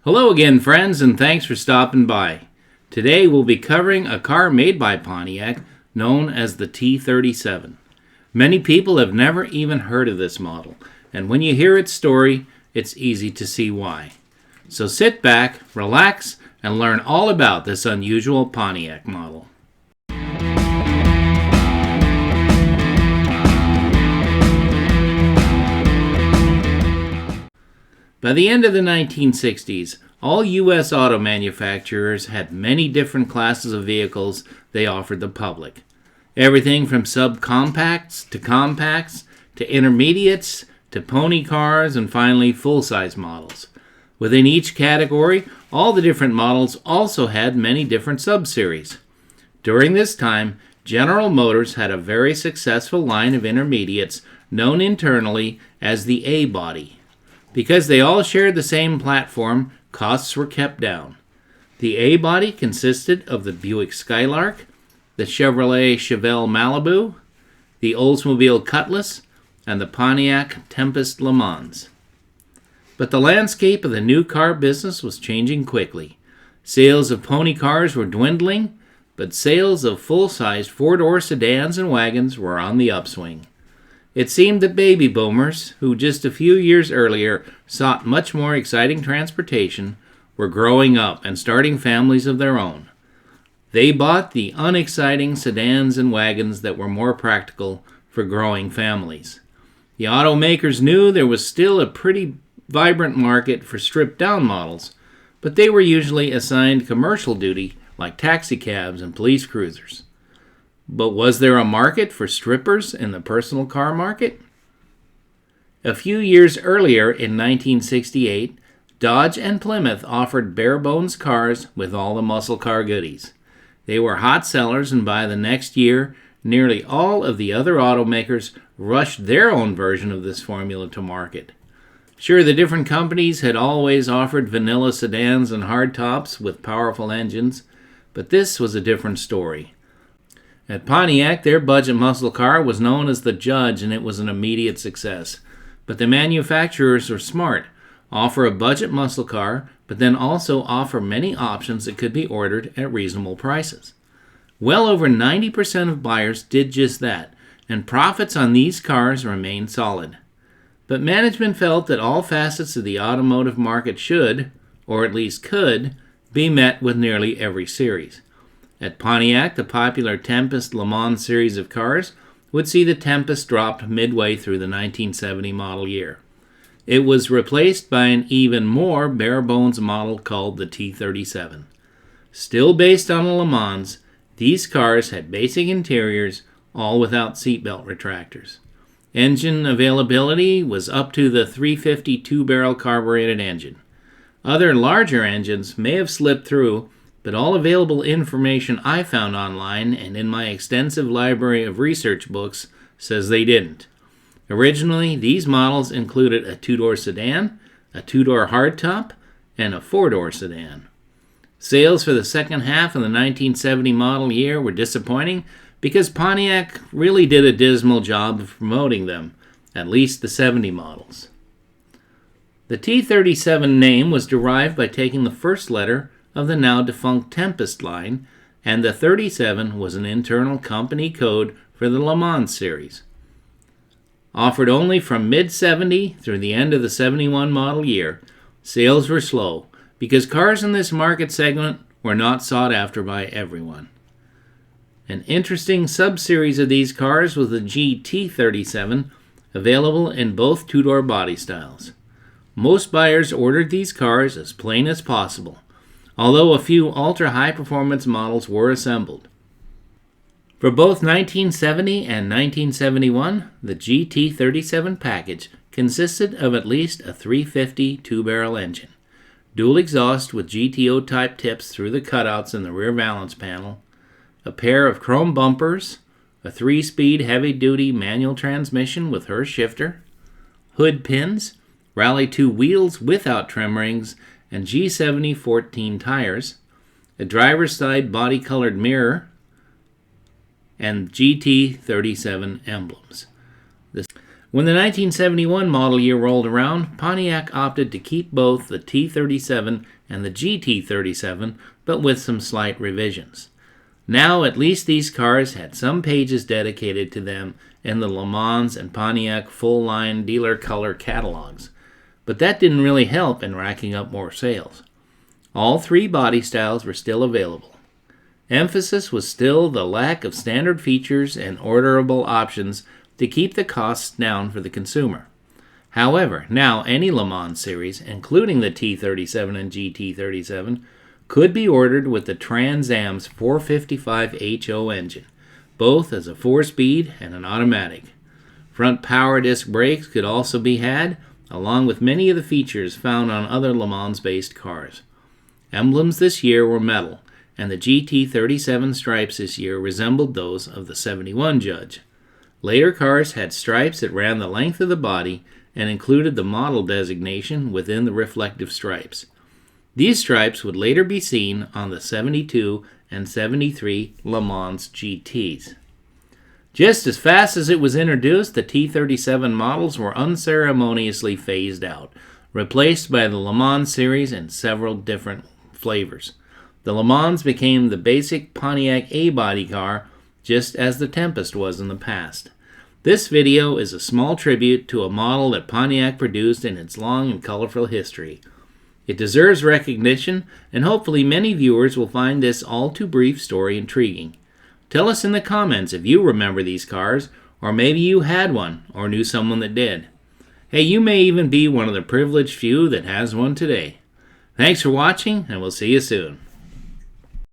Hello again, friends, and thanks for stopping by. Today we'll be covering a car made by Pontiac known as the T-37. Many people have never even heard of this model, and when you hear its story, it's easy to see why. So sit back, relax, and learn all about this unusual Pontiac model. By the end of the 1960s, all U.S. auto manufacturers had many different classes of vehicles they offered the public. Everything from subcompacts to compacts to intermediates to pony cars and finally full-size models. Within each category, all the different models also had many different sub-series. During this time, General Motors had a very successful line of intermediates known internally as the A-body. Because they all shared the same platform, costs were kept down. The A-body consisted of the Buick Skylark, the Chevrolet Chevelle Malibu, the Oldsmobile Cutlass, and the Pontiac Tempest Le Mans. But the landscape of the new car business was changing quickly. Sales of pony cars were dwindling, but sales of full-sized four-door sedans and wagons were on the upswing. It seemed that baby boomers, who just a few years earlier sought much more exciting transportation, were growing up and starting families of their own. They bought the unexciting sedans and wagons that were more practical for growing families. The automakers knew there was still a pretty vibrant market for stripped-down models, but they were usually assigned commercial duty like taxicabs and police cruisers. But was there a market for strippers in the personal car market? A few years earlier, in 1968, Dodge and Plymouth offered bare-bones cars with all the muscle car goodies. They were hot sellers, and by the next year, nearly all of the other automakers rushed their own version of this formula to market. Sure, the different companies had always offered vanilla sedans and hardtops with powerful engines, but this was a different story. At Pontiac, their budget muscle car was known as the Judge, and it was an immediate success. But the manufacturers were smart. Offer a budget muscle car, but then also offer many options that could be ordered at reasonable prices. Well over 90% of buyers did just that, and profits on these cars remained solid. But management felt that all facets of the automotive market should, or at least could, be met with nearly every series. At Pontiac, the popular Tempest Le Mans series of cars would see the Tempest dropped midway through the 1970 model year. It was replaced by an even more bare-bones model called the T-37. Still based on the Le Mans, these cars had basic interiors, all without seatbelt retractors. Engine availability was up to the 350 two-barrel carbureted engine. Other larger engines may have slipped through, but all available information I found online and in my extensive library of research books says they didn't. Originally, these models included a two-door sedan, a two-door hardtop, and a four-door sedan. Sales for the second half of the 1970 model year were disappointing because Pontiac really did a dismal job of promoting them, at least the 70 models. The T-37 name was derived by taking the first letter of the now defunct Tempest line, and the 37 was an internal company code for the Le Mans series. Offered only from mid-70 through the end of the 71 model year, sales were slow because cars in this market segment were not sought after by everyone. An interesting sub-series of these cars was the GT-37, available in both two-door body styles. Most buyers ordered these cars as plain as possible, although a few ultra-high-performance models were assembled. For both 1970 and 1971, the GT-37 package consisted of at least a 350 two-barrel engine, dual exhaust with GTO-type tips through the cutouts in the rear valance panel, a pair of chrome bumpers, a 3-speed heavy-duty manual transmission with Hurst shifter, hood pins, Rally 2 wheels without trim rings, and G70 14 tires, a driver's side body-colored mirror, and GT-37 emblems. When the 1971 model year rolled around, Pontiac opted to keep both the T-37 and the GT-37, but with some slight revisions. Now, at least these cars had some pages dedicated to them in the Le Mans and Pontiac full-line dealer color catalogs, but that didn't really help in racking up more sales. All three body styles were still available. Emphasis was still the lack of standard features and orderable options to keep the costs down for the consumer. However, now any Le Mans series, including the T-37 and GT-37, could be ordered with the Trans Am's 455 HO engine, both as a 4-speed and an automatic. Front power disc brakes could also be had, along with many of the features found on other Le Mans-based cars. Emblems this year were metal, and the GT-37 stripes this year resembled those of the 71 Judge. Later cars had stripes that ran the length of the body and included the model designation within the reflective stripes. These stripes would later be seen on the 72 and 73 Le Mans GTs. Just as fast as it was introduced, the T-37 models were unceremoniously phased out, replaced by the Le Mans series in several different flavors. The Le Mans became the basic Pontiac A-body car, just as the Tempest was in the past. This video is a small tribute to a model that Pontiac produced in its long and colorful history. It deserves recognition, and hopefully many viewers will find this all-too-brief story intriguing. Tell us in the comments if you remember these cars, or maybe you had one, or knew someone that did. Hey, you may even be one of the privileged few that has one today. Thanks for watching, and we'll see you soon.